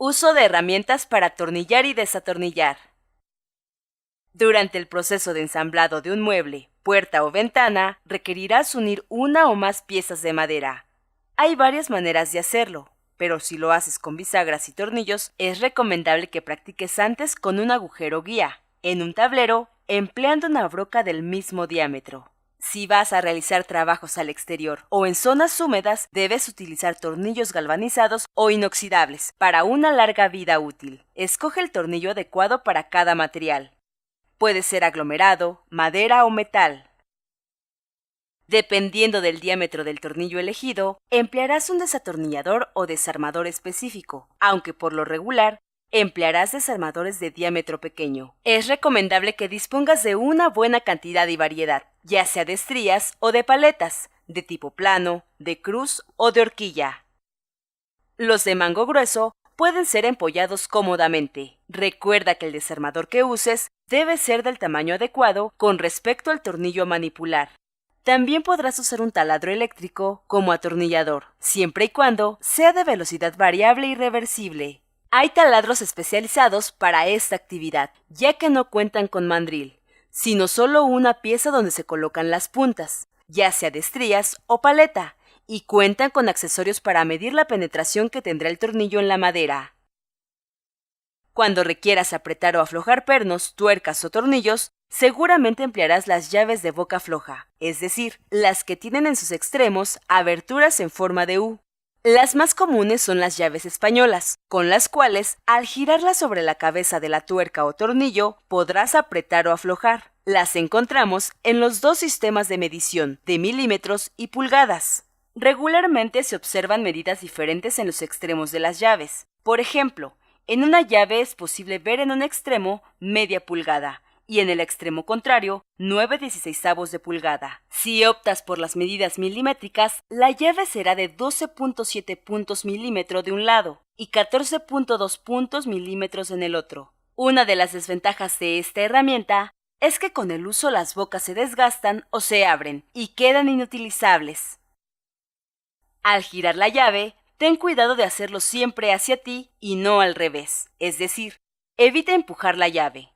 Uso de herramientas para atornillar y desatornillar. Durante el proceso de ensamblado de un mueble, puerta o ventana, requerirás unir una o más piezas de madera. Hay varias maneras de hacerlo, pero si lo haces con bisagras y tornillos, es recomendable que practiques antes con un agujero guía, en un tablero, empleando una broca del mismo diámetro. Si vas a realizar trabajos al exterior o en zonas húmedas, debes utilizar tornillos galvanizados o inoxidables para una larga vida útil. Escoge el tornillo adecuado para cada material. Puede ser aglomerado, madera o metal. Dependiendo del diámetro del tornillo elegido, emplearás un desatornillador o desarmador específico, aunque por lo regular, emplearás desarmadores de diámetro pequeño. Es recomendable que dispongas de una buena cantidad y variedad, ya sea de estrías o de paletas, de tipo plano, de cruz o de horquilla. Los de mango grueso pueden ser empollados cómodamente. Recuerda que el desarmador que uses debe ser del tamaño adecuado con respecto al tornillo a manipular. También podrás usar un taladro eléctrico como atornillador, siempre y cuando sea de velocidad variable y reversible. Hay taladros especializados para esta actividad, ya que no cuentan con mandril, sino solo una pieza donde se colocan las puntas, ya sea de estrías o paleta, y cuentan con accesorios para medir la penetración que tendrá el tornillo en la madera. Cuando requieras apretar o aflojar pernos, tuercas o tornillos, seguramente emplearás las llaves de boca floja, es decir, las que tienen en sus extremos aberturas en forma de U. Las más comunes son las llaves españolas, con las cuales, al girarlas sobre la cabeza de la tuerca o tornillo, podrás apretar o aflojar. Las encontramos en los dos sistemas de medición, de milímetros y pulgadas. Regularmente se observan medidas diferentes en los extremos de las llaves. Por ejemplo, en una llave es posible ver en un extremo media pulgada y en el extremo contrario 9/16 de pulgada. Si optas por las medidas milimétricas, la llave será de 12.7 puntos milímetro de un lado y 14.2 puntos milímetros en el otro. Una de las desventajas de esta herramienta es que con el uso las bocas se desgastan o se abren y quedan inutilizables. Al girar la llave, ten cuidado de hacerlo siempre hacia ti y no al revés, es decir, evita empujar la llave.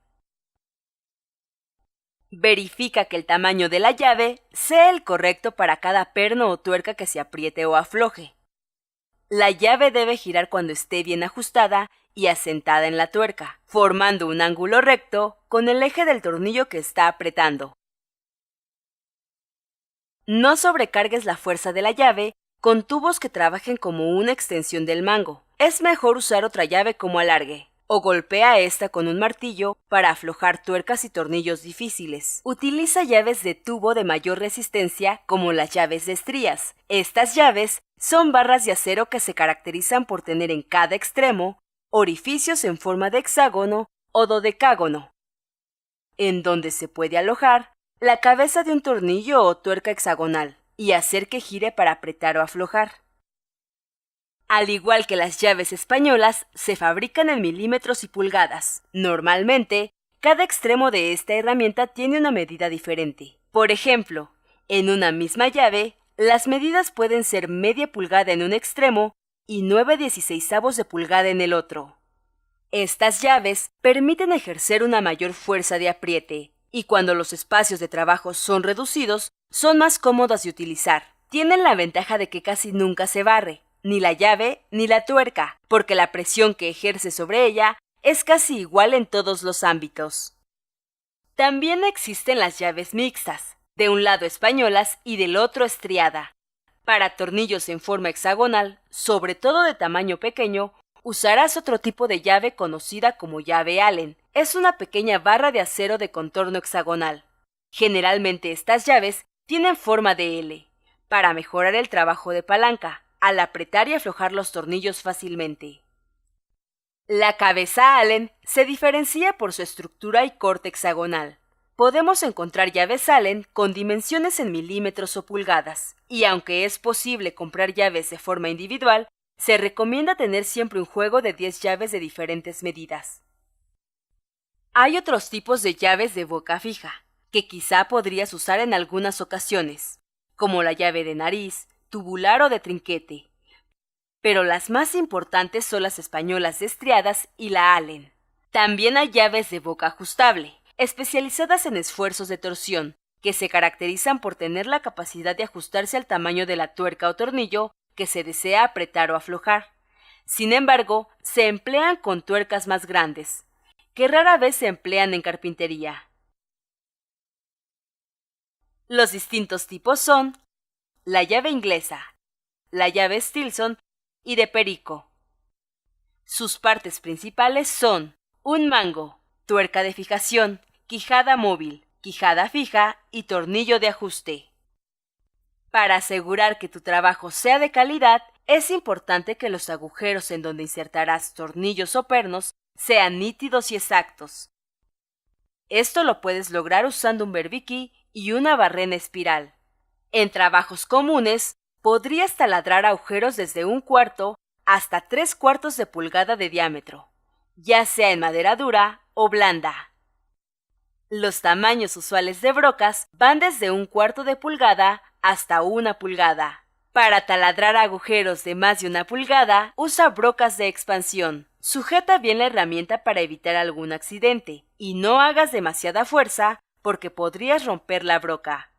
Verifica que el tamaño de la llave sea el correcto para cada perno o tuerca que se apriete o afloje. La llave debe girar cuando esté bien ajustada y asentada en la tuerca, formando un ángulo recto con el eje del tornillo que está apretando. No sobrecargues la fuerza de la llave con tubos que trabajen como una extensión del mango. Es mejor usar otra llave como alargue, o golpea esta con un martillo para aflojar tuercas y tornillos difíciles. Utiliza llaves de tubo de mayor resistencia como las llaves de estrías. Estas llaves son barras de acero que se caracterizan por tener en cada extremo orificios en forma de hexágono o dodecágono, en donde se puede alojar la cabeza de un tornillo o tuerca hexagonal y hacer que gire para apretar o aflojar. Al igual que las llaves españolas, se fabrican en milímetros y pulgadas. Normalmente, cada extremo de esta herramienta tiene una medida diferente. Por ejemplo, en una misma llave, las medidas pueden ser media pulgada en un extremo y 9/16 de pulgada en el otro. Estas llaves permiten ejercer una mayor fuerza de apriete, y cuando los espacios de trabajo son reducidos, son más cómodas de utilizar. Tienen la ventaja de que casi nunca se barre, ni la llave ni la tuerca, porque la presión que ejerce sobre ella es casi igual en todos los ámbitos. También existen las llaves mixtas, de un lado españolas y del otro estriada. Para tornillos en forma hexagonal, sobre todo de tamaño pequeño, usarás otro tipo de llave conocida como llave Allen. Es una pequeña barra de acero de contorno hexagonal. Generalmente estas llaves tienen forma de L, para mejorar el trabajo de palanca, al apretar y aflojar los tornillos fácilmente. La cabeza Allen se diferencia por su estructura y corte hexagonal. Podemos encontrar llaves Allen con dimensiones en milímetros o pulgadas, y aunque es posible comprar llaves de forma individual, se recomienda tener siempre un juego de 10 llaves de diferentes medidas. Hay otros tipos de llaves de boca fija, que quizá podrías usar en algunas ocasiones, como la llave de nariz, tubular o de trinquete. pero las más importantes son las españolas de estriadas y la Allen. También hay llaves de boca ajustable, especializadas en esfuerzos de torsión, que se caracterizan por tener la capacidad de ajustarse al tamaño de la tuerca o tornillo que se desea apretar o aflojar. Sin embargo, se emplean con tuercas más grandes, que rara vez se emplean en carpintería. Los distintos tipos son la llave inglesa, la llave Stilson y de perico. Sus partes principales son un mango, tuerca de fijación, quijada móvil, quijada fija y tornillo de ajuste. Para asegurar que tu trabajo sea de calidad, es importante que los agujeros en donde insertarás tornillos o pernos sean nítidos y exactos. Esto lo puedes lograr usando un berbiquí y una barrena espiral. En trabajos comunes, podrías taladrar agujeros desde 1/4 hasta 3/4 de pulgada de diámetro, ya sea en madera dura o blanda. Los tamaños usuales de brocas van desde 1/4 de pulgada hasta 1 pulgada. Para taladrar agujeros de más de 1 pulgada, usa brocas de expansión. Sujeta bien la herramienta para evitar algún accidente y no hagas demasiada fuerza porque podrías romper la broca.